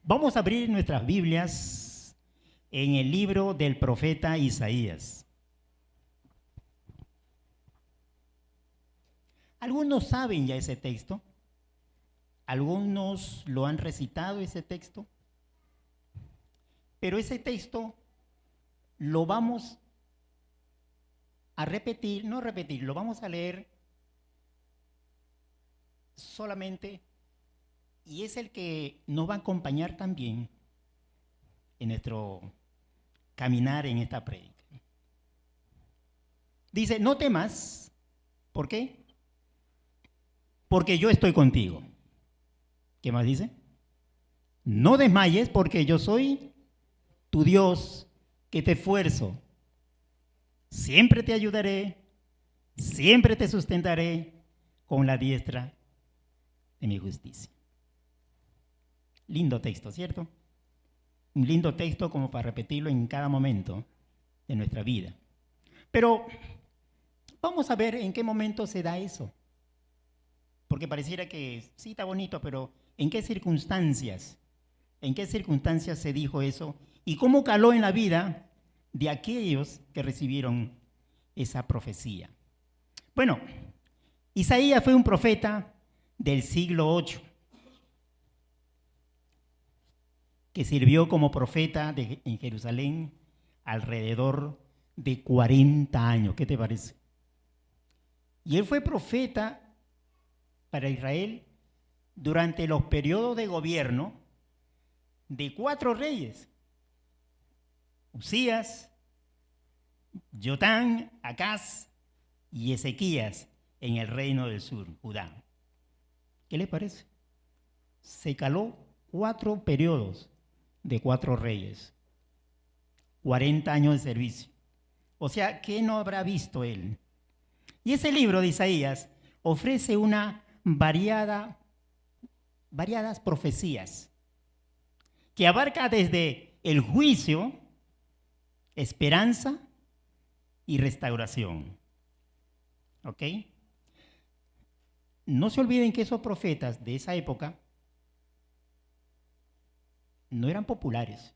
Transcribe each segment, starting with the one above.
Vamos a abrir nuestras Biblias en el libro del profeta Isaías. Algunos saben ya ese texto, algunos lo han recitado ese texto, pero ese texto lo vamos a repetir, no repetir, lo vamos a leer solamente, y es el que nos va a acompañar también en nuestro caminar en esta prédica. Dice, no temas, ¿por qué? Porque yo estoy contigo. ¿Qué más dice? No desmayes porque yo soy tu Dios que te esfuerzo. Siempre te ayudaré, siempre te sustentaré con la diestra de mi justicia. Lindo texto, ¿cierto? Un lindo texto como para repetirlo en cada momento de nuestra vida. Pero vamos a ver en qué momento se da eso. Porque pareciera que sí está bonito, pero ¿en qué circunstancias? ¿En qué circunstancias se dijo eso? ¿Y cómo caló en la vida de aquellos que recibieron esa profecía? Bueno, Isaías fue un profeta del siglo VIII, que sirvió como profeta en Jerusalén alrededor de 40 años. ¿Qué te parece? Y él fue profeta para Israel durante los periodos de gobierno de 4 reyes: Usías, Jotán, Acaz y Ezequías en el reino del sur, Judá. ¿Qué le parece? Se caló 4 periodos de 4 reyes, 40 años de servicio. O sea, ¿qué no habrá visto él? Y ese libro de Isaías ofrece variadas profecías que abarca desde el juicio, esperanza y restauración. ¿Ok? No se olviden que esos profetas de esa época no eran populares,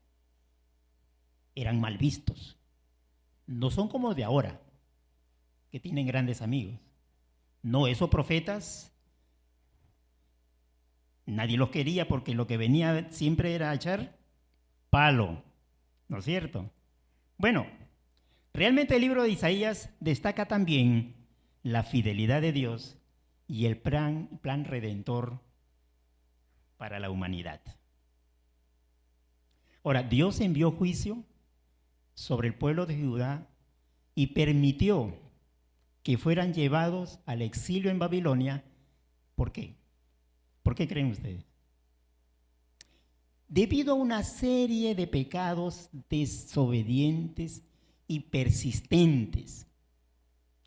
eran mal vistos. No son como de ahora, que tienen grandes amigos. No, esos profetas nadie los quería porque lo que venía siempre era a echar palo, ¿no es cierto? Bueno, realmente el libro de Isaías destaca también la fidelidad de Dios y el plan redentor para la humanidad. Ahora, Dios envió juicio sobre el pueblo de Judá y permitió que fueran llevados al exilio en Babilonia. ¿Por qué? ¿Por qué creen ustedes? Debido a una serie de pecados desobedientes y persistentes.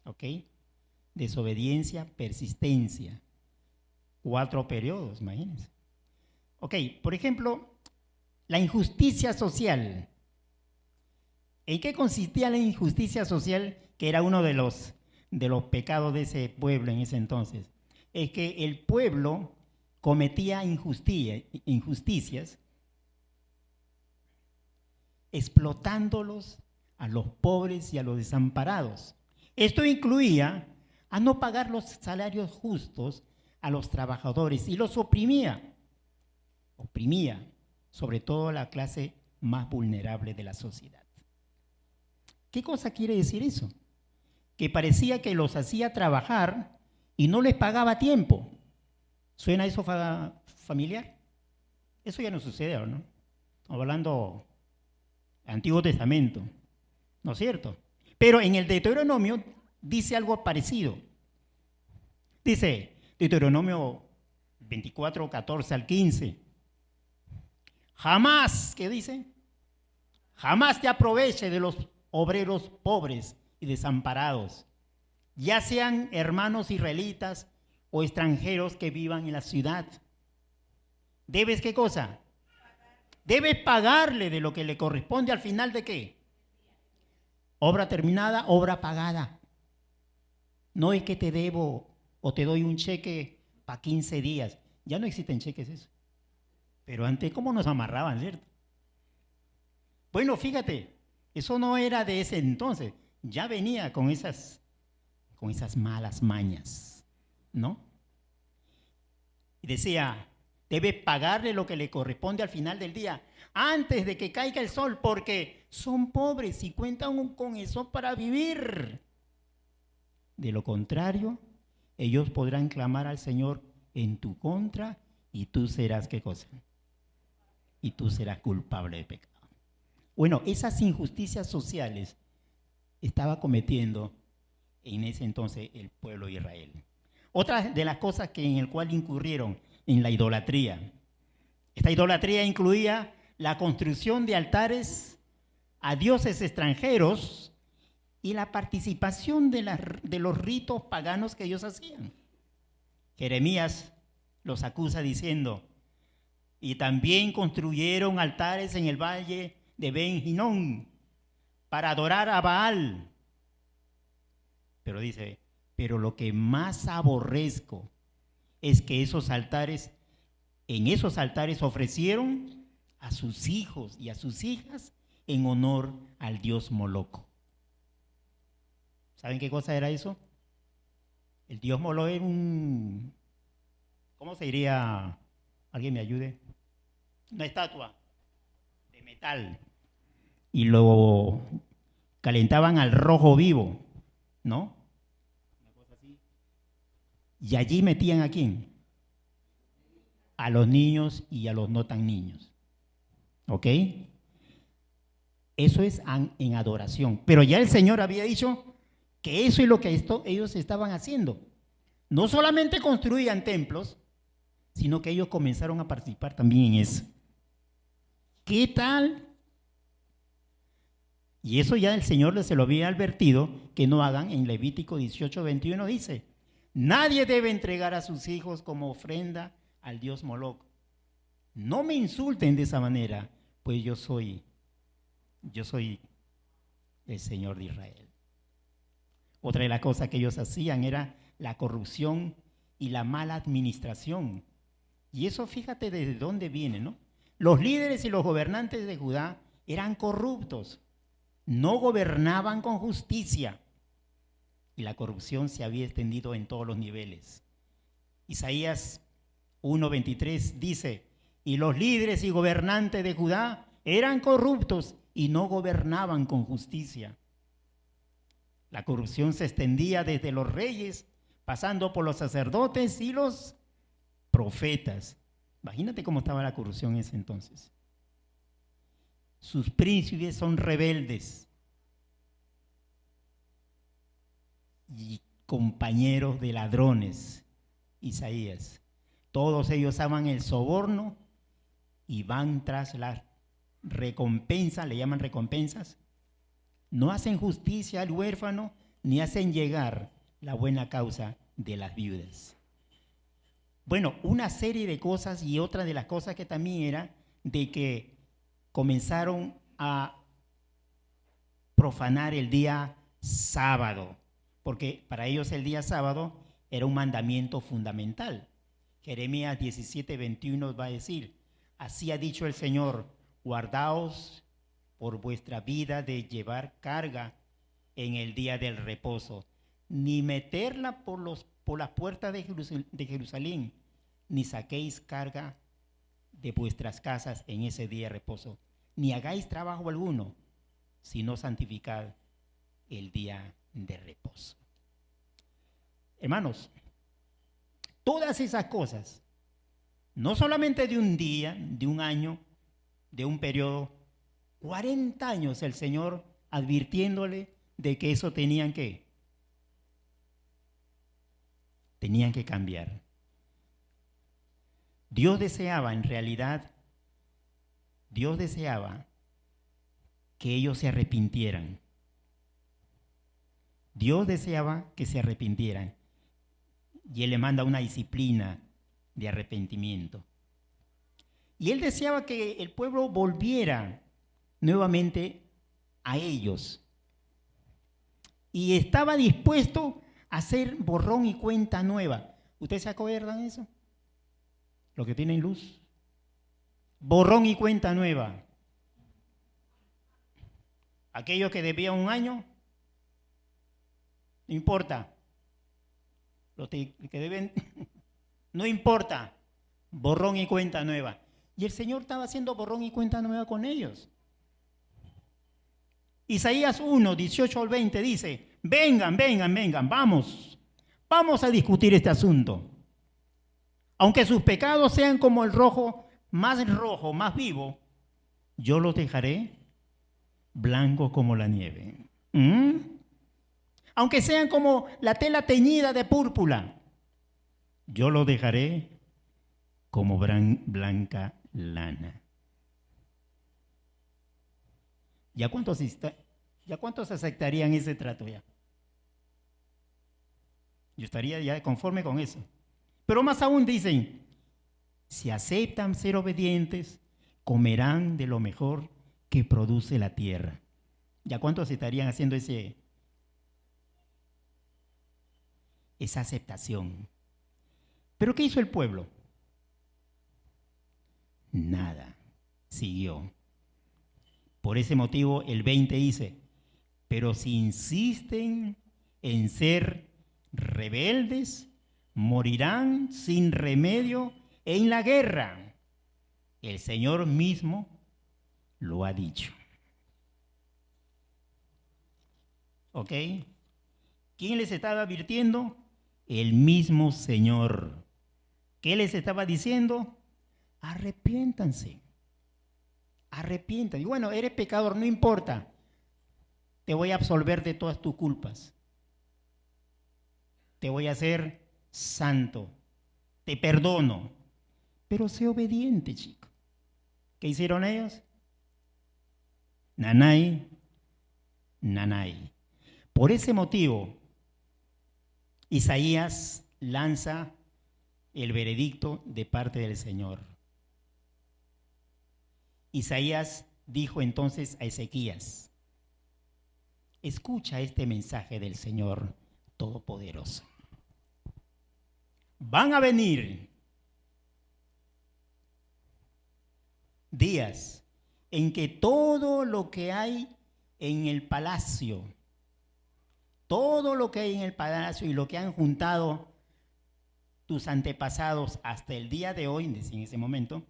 ¿Ok? Desobediencia, persistencia. 4 periodos, imagínense. Ok, por ejemplo, la injusticia social. ¿En qué consistía la injusticia social, que era uno de los pecados de ese pueblo en ese entonces? Es que el pueblo cometía injusticias, explotándolos a los pobres y a los desamparados. Esto incluía a no pagar los salarios justos a los trabajadores y los oprimía sobre todo a la clase más vulnerable de la sociedad. ¿Qué cosa quiere decir eso? Que parecía que los hacía trabajar y no les pagaba a tiempo. ¿Suena eso familiar? Eso ya no sucede, ¿no? Estamos hablando Antiguo Testamento, ¿no es cierto? Pero en el Deuteronomio dice algo parecido. Dice Deuteronomio 24, 14 al 15. Jamás, ¿qué dice? Jamás te aproveche de los obreros pobres y desamparados, ya sean hermanos israelitas o extranjeros que vivan en la ciudad. ¿Debes qué cosa? Debes pagarle de lo que le corresponde al final de qué. Obra terminada, obra pagada. No es que te debo o te doy un cheque para 15 días. Ya no existen cheques eso. Pero antes, ¿cómo nos amarraban, cierto? Bueno, fíjate, eso no era de ese entonces, ya venía con esas malas mañas, ¿no? Y decía, debe pagarle lo que le corresponde al final del día, antes de que caiga el sol, porque son pobres y cuentan con eso para vivir. De lo contrario, ellos podrán clamar al Señor en tu contra y tú serás, ¿qué cosa? Y tú serás culpable de pecado. Bueno, esas injusticias sociales estaba cometiendo en ese entonces el pueblo de Israel. Otra de las cosas que en el cual incurrieron en la idolatría. Esta idolatría incluía la construcción de altares a dioses extranjeros y la participación de los ritos paganos que ellos hacían. Jeremías los acusa diciendo, y también construyeron altares en el valle de Ben Hinnom para adorar a Baal. Pero dice, pero lo que más aborrezco es que en esos altares ofrecieron a sus hijos y a sus hijas en honor al dios Moloco. ¿Saben qué cosa era eso? El dios Moloco era ¿cómo se diría? ¿Alguien me ayude? Una estatua de metal. Y lo calentaban al rojo vivo, ¿no? Una cosa así. Y allí metían ¿a quién? A los niños y a los no tan niños. ¿Ok? Eso es en adoración. Pero ya el Señor había dicho que eso es lo que ellos estaban haciendo. No solamente construían templos, sino que ellos comenzaron a participar también en eso. ¿Qué tal? Y eso ya el Señor se lo había advertido que no hagan. En Levítico 18:21 dice, nadie debe entregar a sus hijos como ofrenda al dios Moloco. No me insulten de esa manera, pues yo soy el Señor de Israel. Otra de las cosas que ellos hacían era la corrupción y la mala administración. Y eso fíjate desde dónde viene, ¿no? Los líderes y los gobernantes de Judá eran corruptos, no gobernaban con justicia y la corrupción se había extendido en todos los niveles. Isaías 1:23 dice, y los líderes y gobernantes de Judá eran corruptos y no gobernaban con justicia. La corrupción se extendía desde los reyes, pasando por los sacerdotes y los profetas. Imagínate cómo estaba la corrupción en ese entonces. Sus príncipes son rebeldes y compañeros de ladrones. Isaías. Todos ellos aman el soborno y van tras las recompensas, le llaman recompensas. No hacen justicia al huérfano ni hacen llegar la buena causa de las viudas. Bueno, una serie de cosas, y otra de las cosas que también era de que comenzaron a profanar el día sábado, porque para ellos el día sábado era un mandamiento fundamental. Jeremías 17:21 va a decir, así ha dicho el Señor, guardaos por vuestra vida de llevar carga en el día del reposo, ni meterla por las puertas de Jerusalén, ni saquéis carga de vuestras casas en ese día de reposo, ni hagáis trabajo alguno, sino santificad el día de reposo. Hermanos, todas esas cosas, no solamente de un día, de un año, de un periodo, 40 años el Señor advirtiéndole de que eso tenían que cambiar. Dios deseaba, en realidad, Dios deseaba que ellos se arrepintieran. Dios deseaba que se arrepintieran. Y Él le manda una disciplina de arrepentimiento. Y Él deseaba que el pueblo volviera nuevamente a ellos. Y estaba dispuesto a hacer borrón y cuenta nueva. ¿Ustedes se acuerdan de eso? Los que tienen luz. borrón y cuenta nueva. Aquellos que debían un año, no importa. Los que deben, no importa. Borrón y cuenta nueva. Y el Señor estaba haciendo borrón y cuenta nueva con ellos. Isaías 1, 18 al 20 dice, vengan, vamos a discutir este asunto. Aunque sus pecados sean como el rojo, más vivo, yo los dejaré blancos como la nieve. Aunque sean como la tela teñida de púrpura, yo los dejaré como blanca lana. ¿Ya cuántos aceptarían ese trato ya? Yo estaría ya conforme con eso. Pero más aún dicen, si aceptan ser obedientes, comerán de lo mejor que produce la tierra. ¿Ya cuántos estarían haciendo esa aceptación? ¿Pero qué hizo el pueblo? Nada, siguió. Por ese motivo el 20 dice, pero si insisten en ser rebeldes, morirán sin remedio en la guerra. El Señor mismo lo ha dicho. ¿Ok? ¿Quién les estaba advirtiendo? El mismo Señor. ¿Qué les estaba diciendo? Arrepiéntanse. Arrepiéntanse. Y bueno, eres pecador, no importa. Te voy a absolver de todas tus culpas. Te voy a hacer santo. Te perdono. Pero sé obediente, chico. ¿Qué hicieron ellos? Nanay, nanay. Por ese motivo, Isaías lanza el veredicto de parte del Señor. Isaías dijo entonces a Ezequías, escucha este mensaje del Señor Todopoderoso. Van a venir días en que todo lo que hay en el palacio, todo lo que hay en el palacio y lo que han juntado tus antepasados hasta el día de hoy, en ese momento,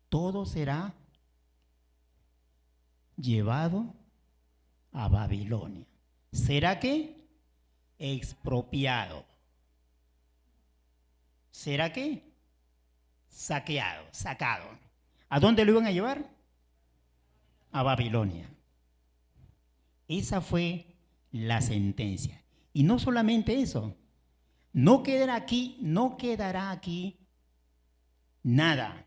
todo será llevado a Babilonia. ¿Será qué? Expropiado. ¿Será qué? Saqueado, sacado. ¿A dónde lo iban a llevar? A Babilonia. Esa fue la sentencia. Y no solamente eso, no quedará aquí nada.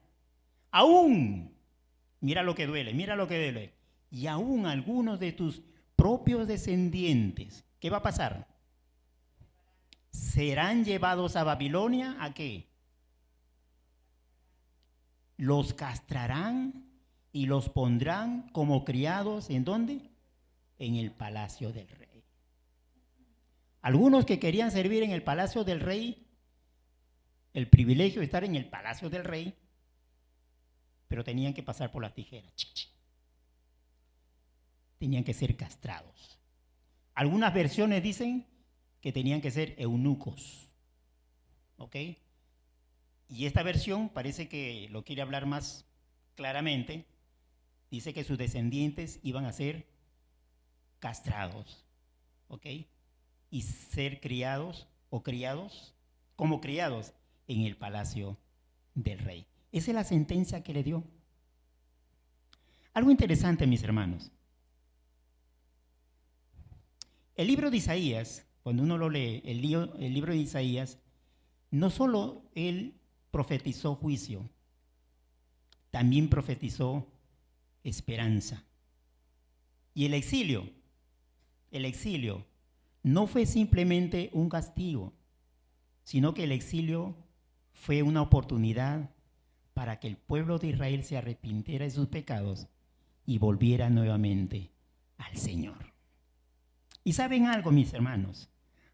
Aún, mira lo que duele, y aún algunos de tus propios descendientes, ¿qué va a pasar? Serán llevados a Babilonia, ¿a qué? Los castrarán y los pondrán como criados, ¿en dónde? En el palacio del rey. Algunos que querían servir en el palacio del rey, el privilegio de estar en el palacio del rey, pero tenían que pasar por las tijeras. Tenían que ser castrados. Algunas versiones dicen que tenían que ser eunucos. ¿Ok? Y esta versión parece que lo quiere hablar más claramente. Dice que sus descendientes iban a ser castrados. ¿Ok? Y ser criados como criados en el palacio del rey. Esa es la sentencia que le dio. Algo interesante, mis hermanos. El libro de Isaías, cuando uno lo lee, el libro de Isaías, no solo él profetizó juicio, también profetizó esperanza. Y el exilio no fue simplemente un castigo, sino que el exilio fue una oportunidad para que el pueblo de Israel se arrepintiera de sus pecados y volviera nuevamente al Señor. Y saben algo, mis hermanos,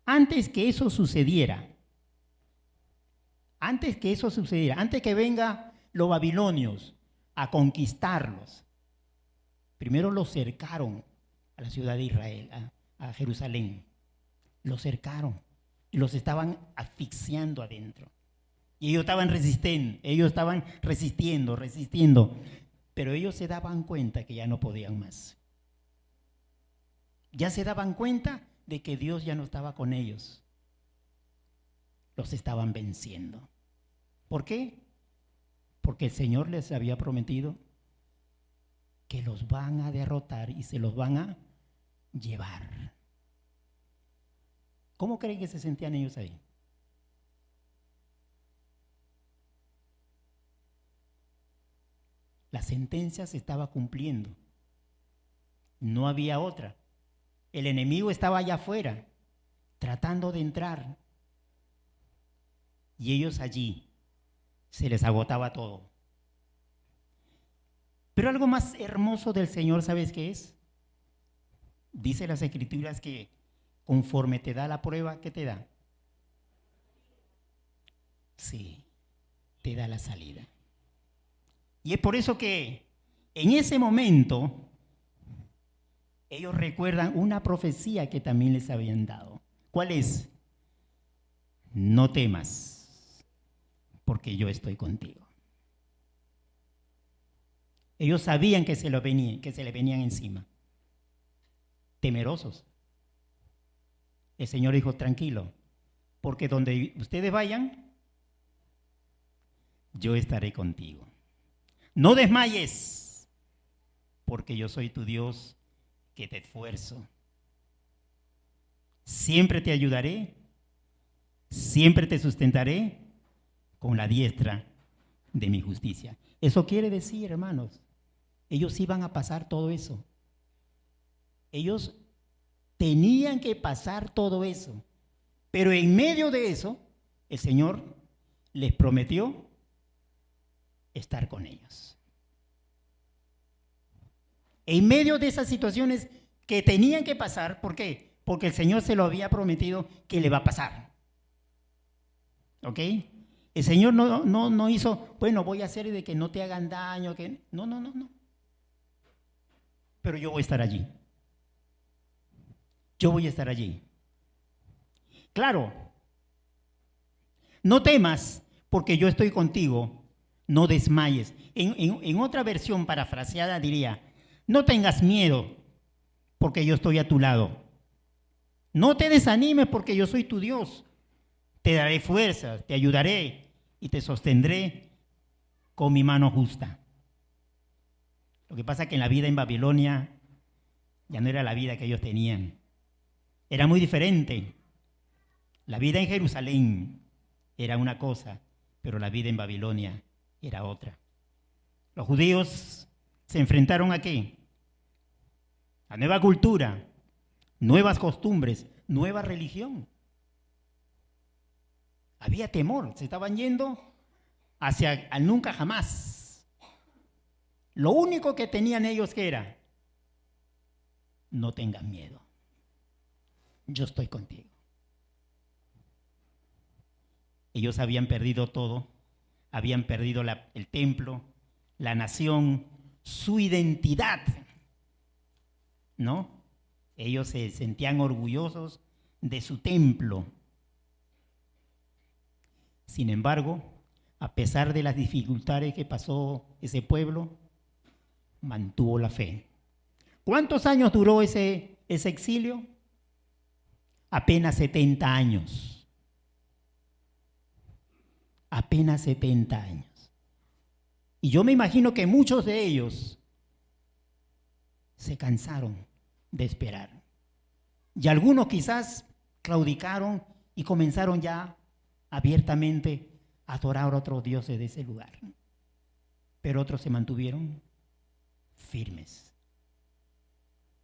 antes que eso sucediera, antes que venga los babilonios a conquistarlos, primero los cercaron a la ciudad de Israel, a Jerusalén. Los cercaron y los estaban asfixiando adentro. Y ellos estaban resistiendo, pero ellos se daban cuenta que ya no podían más. Ya se daban cuenta de que Dios ya no estaba con ellos. Los estaban venciendo. ¿Por qué? Porque el Señor les había prometido que los van a derrotar y se los van a llevar. ¿Cómo creen que se sentían ellos ahí? La sentencia se estaba cumpliendo. No había otra. El enemigo estaba allá afuera, tratando de entrar. Y ellos allí, se les agotaba todo. Pero algo más hermoso del Señor, ¿sabes qué es? Dice las Escrituras que conforme te da la prueba, ¿qué te da? Sí, te da la salida. Y es por eso que en ese momento ellos recuerdan una profecía que también les habían dado. ¿Cuál es? No temas, porque yo estoy contigo. Ellos sabían que se le venían encima, temerosos. El Señor dijo, tranquilo, porque donde ustedes vayan, yo estaré contigo. No desmayes, porque yo soy tu Dios que te esfuerzo. Siempre te ayudaré, siempre te sustentaré con la diestra de mi justicia. Eso quiere decir, hermanos, ellos iban a pasar todo eso. Ellos tenían que pasar todo eso. Pero en medio de eso, el Señor les prometió estar con ellos. En medio de esas situaciones que tenían que pasar, ¿por qué? Porque el Señor se lo había prometido que le va a pasar. ¿Ok? El Señor no hizo, bueno, voy a hacer de que no te hagan daño, que no. Pero yo voy a estar allí. Yo voy a estar allí. Claro, no temas porque yo estoy contigo. No desmayes. En otra versión parafraseada diría, no tengas miedo porque yo estoy a tu lado. No te desanimes porque yo soy tu Dios. Te daré fuerzas, te ayudaré y te sostendré con mi mano justa. Lo que pasa es que en la vida en Babilonia ya no era la vida que ellos tenían. Era muy diferente. La vida en Jerusalén era una cosa, pero la vida en Babilonia era otra. Los judíos se enfrentaron ¿a qué? A nueva cultura, nuevas costumbres, nueva religión. Había temor, se estaban yendo hacia el nunca jamás. Lo único que tenían ellos que era, no tengan miedo, yo estoy contigo. Ellos habían perdido todo, habían perdido el templo, la nación, su identidad, ¿no? Ellos se sentían orgullosos de su templo. Sin embargo, a pesar de las dificultades que pasó ese pueblo, mantuvo la fe. ¿Cuántos años duró ese exilio? Apenas 70 años. Apenas 70 años. Y yo me imagino que muchos de ellos se cansaron de esperar. Y algunos quizás claudicaron y comenzaron ya abiertamente a adorar a otros dioses de ese lugar. Pero otros se mantuvieron firmes.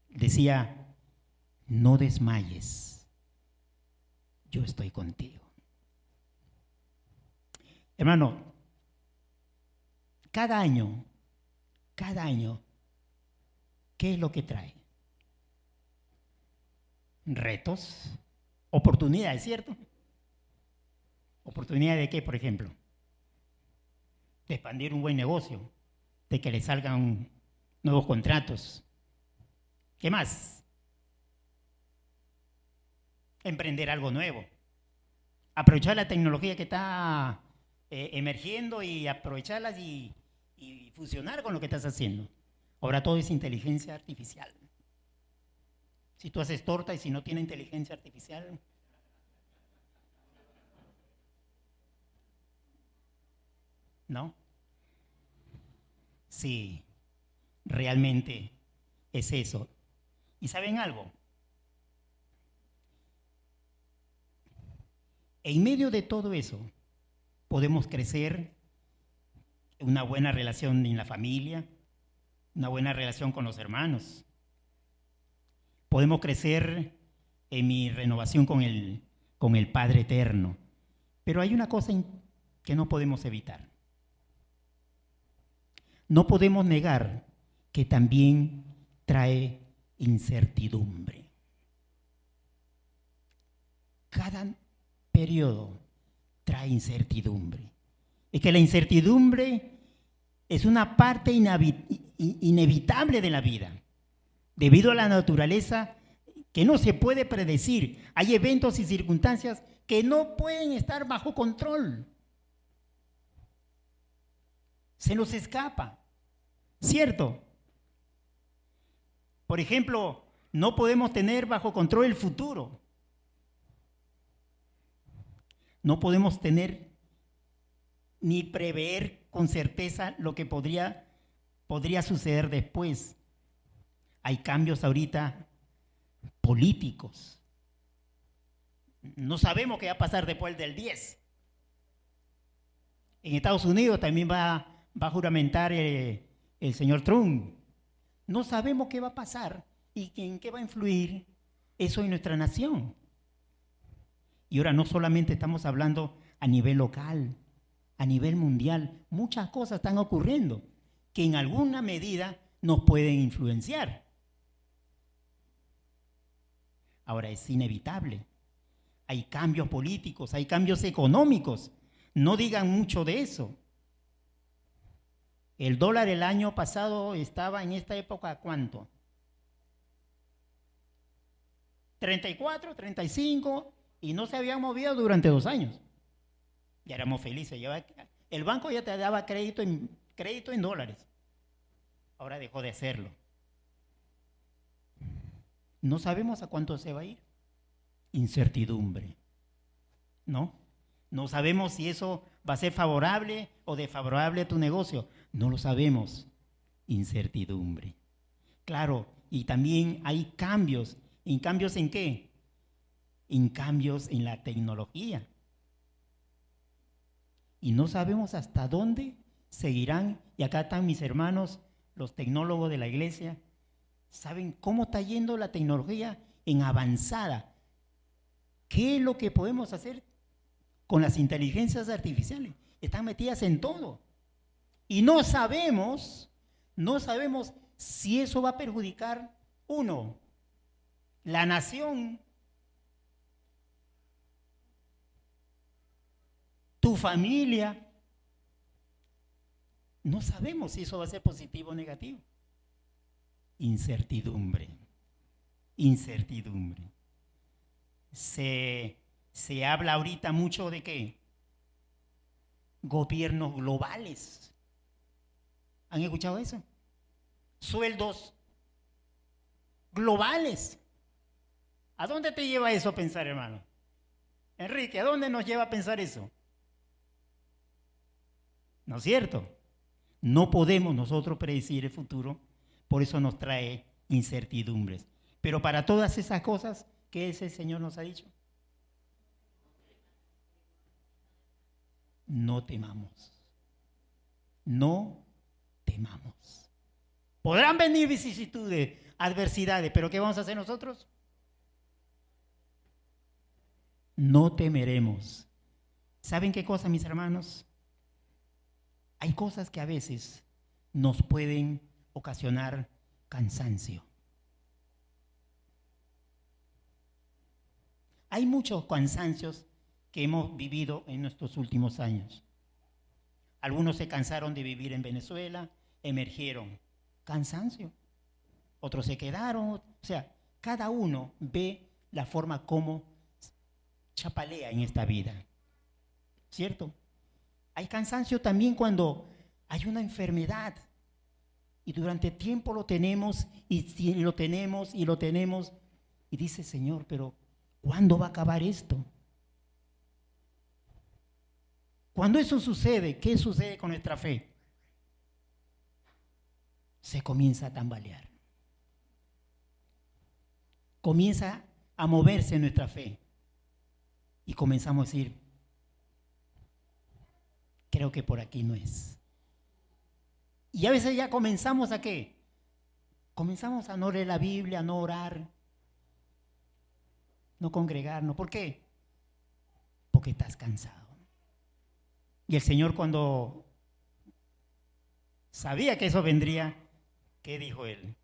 Decía, no desmayes, yo estoy contigo. Hermano, cada año, ¿qué es lo que trae? Retos, oportunidades, ¿cierto? ¿Oportunidad de qué, por ejemplo? de expandir un buen negocio, de que le salgan nuevos contratos. ¿Qué más? Emprender algo nuevo. Aprovechar la tecnología que está emergiendo y aprovecharlas y fusionar con lo que estás haciendo. Ahora todo es inteligencia artificial. Si tú haces torta y si no tiene inteligencia artificial, ¿no? Sí, realmente es eso. ¿Y saben algo? En medio de todo eso, podemos crecer una buena relación en la familia, una buena relación con los hermanos. Podemos crecer en mi renovación con el Padre Eterno. Pero hay una cosa que no podemos evitar. No podemos negar que también trae incertidumbre. Cada periodo trae incertidumbre. Es que la incertidumbre es una parte inevitable de la vida, debido a la naturaleza que no se puede predecir. Hay eventos y circunstancias que no pueden estar bajo control. Se nos escapa, ¿cierto? Por ejemplo, no podemos tener bajo control el futuro. No podemos tener ni prever con certeza lo que podría suceder después. Hay cambios ahorita políticos. No sabemos qué va a pasar después del 10. En Estados Unidos también va a juramentar el señor Trump. No sabemos qué va a pasar y en qué va a influir eso en nuestra nación. Y ahora no solamente estamos hablando a nivel local, a nivel mundial, muchas cosas están ocurriendo que en alguna medida nos pueden influenciar. Ahora es inevitable. Hay cambios políticos, hay cambios económicos. No digan mucho de eso. El dólar el año pasado estaba en esta época, ¿cuánto? 34, 35, y no se había movido durante 2 años. Ya éramos felices. El banco ya te daba crédito en dólares. Ahora dejó de hacerlo. No sabemos a cuánto se va a ir. Incertidumbre, ¿no? No sabemos si eso va a ser favorable o desfavorable a tu negocio. No lo sabemos. Incertidumbre. Claro, y también hay cambios. ¿En cambios en qué? En cambios en la tecnología. Y no sabemos hasta dónde seguirán. Y acá están mis hermanos, los tecnólogos de la iglesia. ¿Saben cómo está yendo la tecnología en avanzada? ¿Qué es lo que podemos hacer con las inteligencias artificiales? Están metidas en todo. Y no sabemos si eso va a perjudicar, uno, la nación, tu familia. No sabemos si eso va a ser positivo o negativo. Incertidumbre. Se habla ahorita mucho de qué? Gobiernos globales. ¿Han escuchado eso? Sueldos globales. ¿A dónde te lleva eso a pensar, hermano? Enrique, ¿a dónde nos lleva a pensar eso? ¿No es cierto? No podemos nosotros predecir el futuro, por eso nos trae incertidumbres. Pero para todas esas cosas, ¿qué es el Señor nos ha dicho? No temamos. No temamos. Podrán venir vicisitudes, adversidades, pero ¿qué vamos a hacer nosotros? No temeremos. ¿Saben qué cosa, mis hermanos? Hay cosas que a veces nos pueden ocasionar cansancio. Hay muchos cansancios que hemos vivido en nuestros últimos años. Algunos se cansaron de vivir en Venezuela, emergieron. Cansancio. Otros se quedaron. O sea, cada uno ve la forma como chapalea en esta vida. ¿Cierto? Hay cansancio también cuando hay una enfermedad. Y durante tiempo lo tenemos y lo tenemos y lo tenemos. Y dice, Señor, pero ¿cuándo va a acabar esto? Cuando eso sucede, ¿qué sucede con nuestra fe? Se comienza a tambalear. Comienza a moverse nuestra fe. Y comenzamos a decir, creo que por aquí no es. Y a veces ya comenzamos a ¿qué? Comenzamos a no leer la Biblia, a no orar, no congregarnos. ¿Por qué? Porque estás cansado. Y el Señor, cuando sabía que eso vendría, ¿qué dijo Él?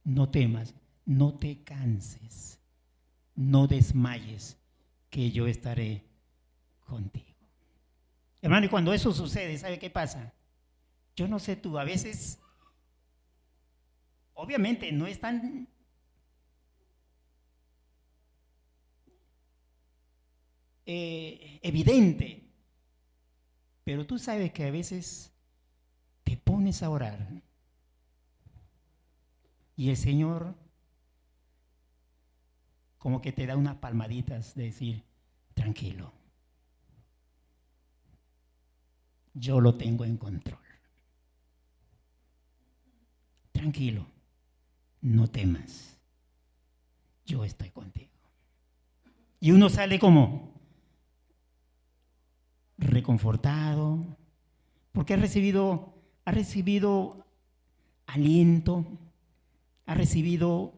No temas, no te canses, no desmayes, que yo estaré contigo. Hermano, y cuando eso sucede, ¿sabe qué pasa? Yo no sé tú, a veces, obviamente no es tan evidente, pero tú sabes que a veces te pones a orar y el Señor como que te da unas palmaditas de decir, tranquilo, yo lo tengo en control. Tranquilo, no temas, yo estoy contigo. Y uno sale como reconfortado, porque ha recibido aliento, ha recibido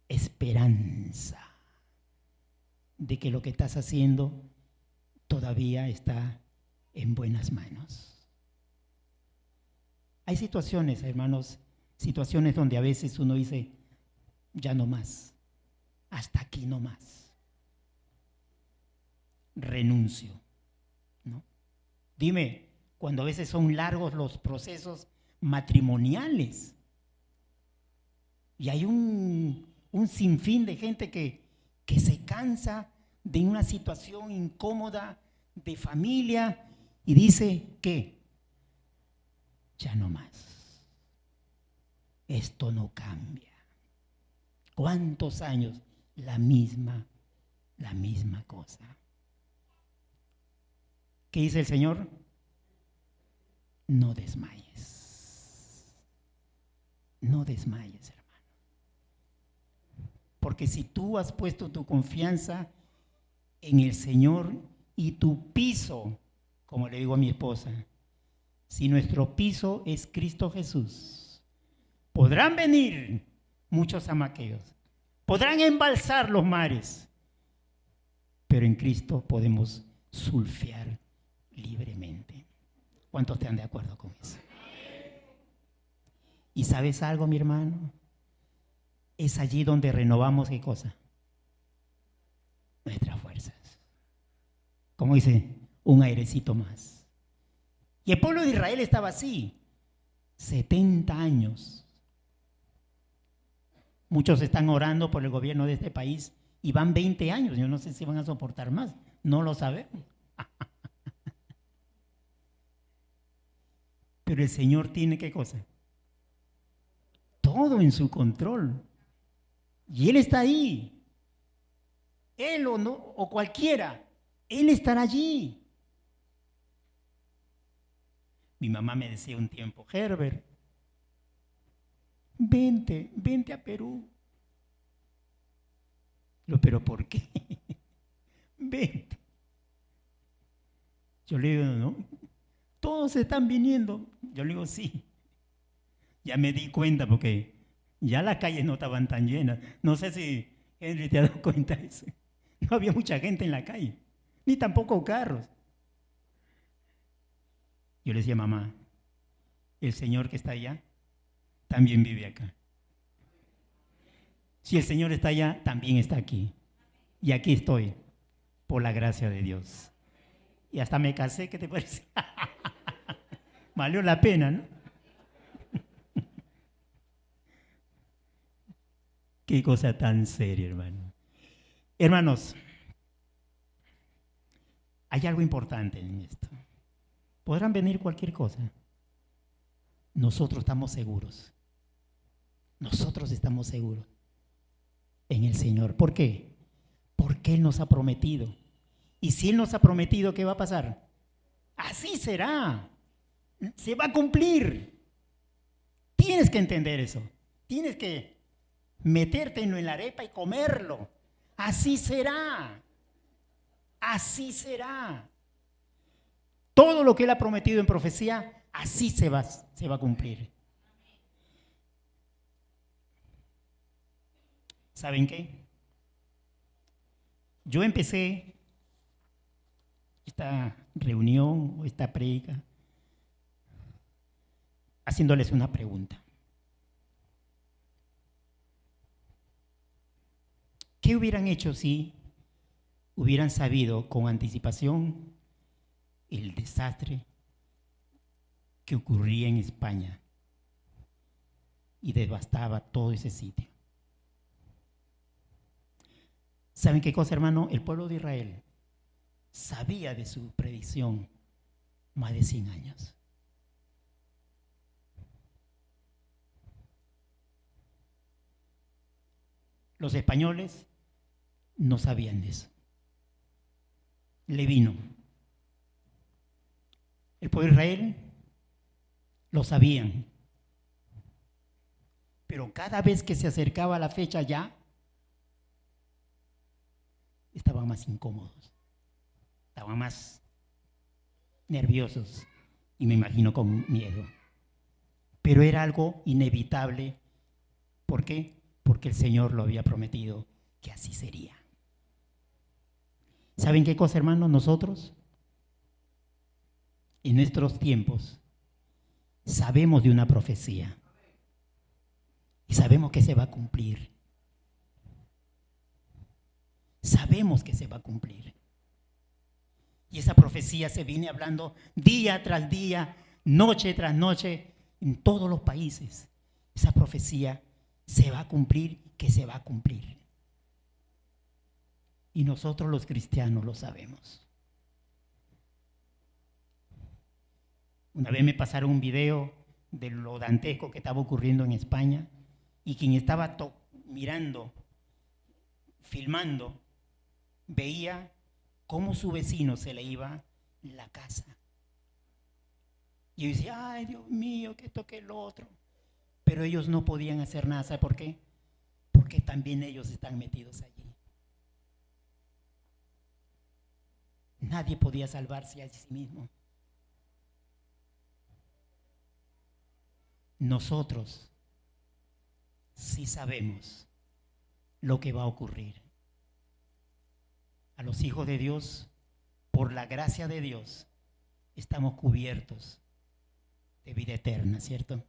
esperanza de que lo que estás haciendo todavía está en buenas manos. Hay situaciones, hermanos, situaciones donde a veces uno dice, ya no más, hasta aquí no más. Renuncio, ¿no? Dime, cuando a veces son largos los procesos matrimoniales y hay un sinfín de gente que se cansa de una situación incómoda de familia y dice que ya no más, esto no cambia. ¿Cuántos años? La misma cosa. ¿Qué dice el Señor? No desmayes. No desmayes, hermano. Porque si tú has puesto tu confianza en el Señor y tu piso, como le digo a mi esposa, si nuestro piso es Cristo Jesús, podrán venir muchos amaqueos, podrán embalsar los mares, pero en Cristo podemos surfear libremente. ¿Cuántos están de acuerdo con eso? ¿Y sabes algo, mi hermano? Es allí donde renovamos, ¿qué cosa? Nuestras fuerzas. Como dice, un airecito más. Y el pueblo de Israel estaba así, 70 años. Muchos están orando por el gobierno de este país y van 20 años. Yo no sé si van a soportar más, no lo sabemos. Pero el Señor tiene ¿qué cosa? Todo en su control. Y Él está ahí. Él o no, o cualquiera, Él estará allí. Mi mamá me decía un tiempo, Herbert, vente a Perú. Pero ¿por qué? Vente. Yo le digo, no, todos están viniendo. Yo le digo, sí. Ya me di cuenta porque ya las calles no estaban tan llenas. No sé si Henry te ha dado cuenta de eso. No había mucha gente en la calle, ni tampoco carros. Yo le decía, mamá, el Señor que está allá también vive acá. Si el Señor está allá, también está aquí. Y aquí estoy, por la gracia de Dios. Y hasta me casé, ¿qué te parece? Valió la pena, ¿no? Qué cosa tan seria, hermano. Hermanos, hay algo importante en esto. Podrán venir cualquier cosa. Nosotros estamos seguros. Nosotros estamos seguros en el Señor. ¿Por qué? Porque Él nos ha prometido. Y si Él nos ha prometido, ¿qué va a pasar? Así será. Se va a cumplir. Tienes que entender eso. Tienes que metértelo en la arepa y comerlo. Así será. Así será. Todo lo que Él ha prometido en profecía, así se va a cumplir. ¿Saben qué? Yo empecé esta reunión o esta prédica haciéndoles una pregunta. ¿Qué hubieran hecho si hubieran sabido con anticipación el desastre que ocurría en España y devastaba todo ese sitio? ¿Saben qué cosa, hermano? El pueblo de Israel sabía de su predicción más de 100 años. Los españoles no sabían de eso. Le vino. El pueblo de Israel lo sabían. Pero cada vez que se acercaba la fecha ya, estaban más incómodos, estaban más nerviosos y me imagino con miedo. Pero era algo inevitable. ¿Por qué? Porque el Señor lo había prometido que así sería. ¿Saben qué cosa, hermanos? Nosotros, en nuestros tiempos, sabemos de una profecía y sabemos que se va a cumplir. Sabemos que se va a cumplir. Y esa profecía se viene hablando día tras día, noche tras noche, en todos los países. Esa profecía se va a cumplir, que se va a cumplir. Y nosotros los cristianos lo sabemos. Una vez me pasaron un video de lo dantesco que estaba ocurriendo en España y quien estaba mirando, filmando, veía cómo su vecino se le iba la casa. Y yo decía, ay Dios mío, que esto, que lo otro. Pero ellos no podían hacer nada. ¿Sabe por qué? Porque también ellos están metidos allí. Nadie podía salvarse a sí mismo. Nosotros sí sabemos lo que va a ocurrir. A los hijos de Dios, por la gracia de Dios, estamos cubiertos de vida eterna, ¿cierto?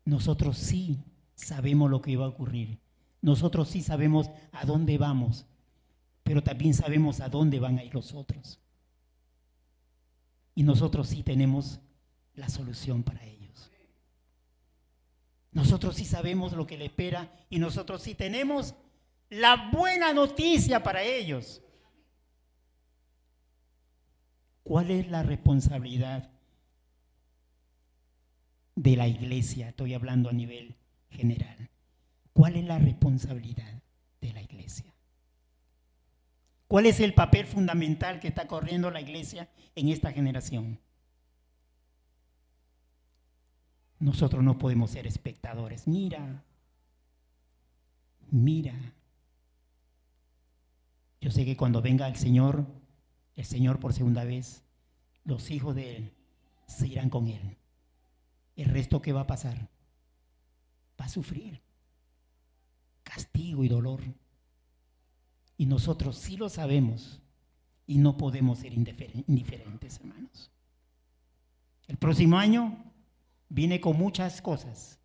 Nosotros sí sabemos lo que va a ocurrir. Nosotros sí sabemos a dónde vamos, pero también sabemos a dónde van a ir los otros. Y nosotros sí tenemos la solución para ellos. Nosotros sí sabemos lo que le espera y nosotros sí tenemos la buena noticia para ellos. ¿Cuál es la responsabilidad de la iglesia? Estoy hablando a nivel general. ¿Cuál es la responsabilidad de la iglesia? ¿Cuál es el papel fundamental que está corriendo la iglesia en esta generación? Nosotros no podemos ser espectadores. Mira. Yo sé que cuando venga el Señor por segunda vez, los hijos de Él se irán con Él. El resto, ¿qué va a pasar? Va a sufrir castigo y dolor. Y nosotros sí lo sabemos y no podemos ser indiferentes, hermanos. El próximo año viene con muchas cosas.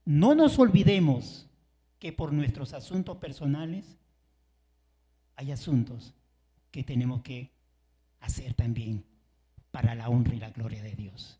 No nos olvidemos que por nuestros asuntos personales hay asuntos que tenemos que hacer también para la honra y la gloria de Dios.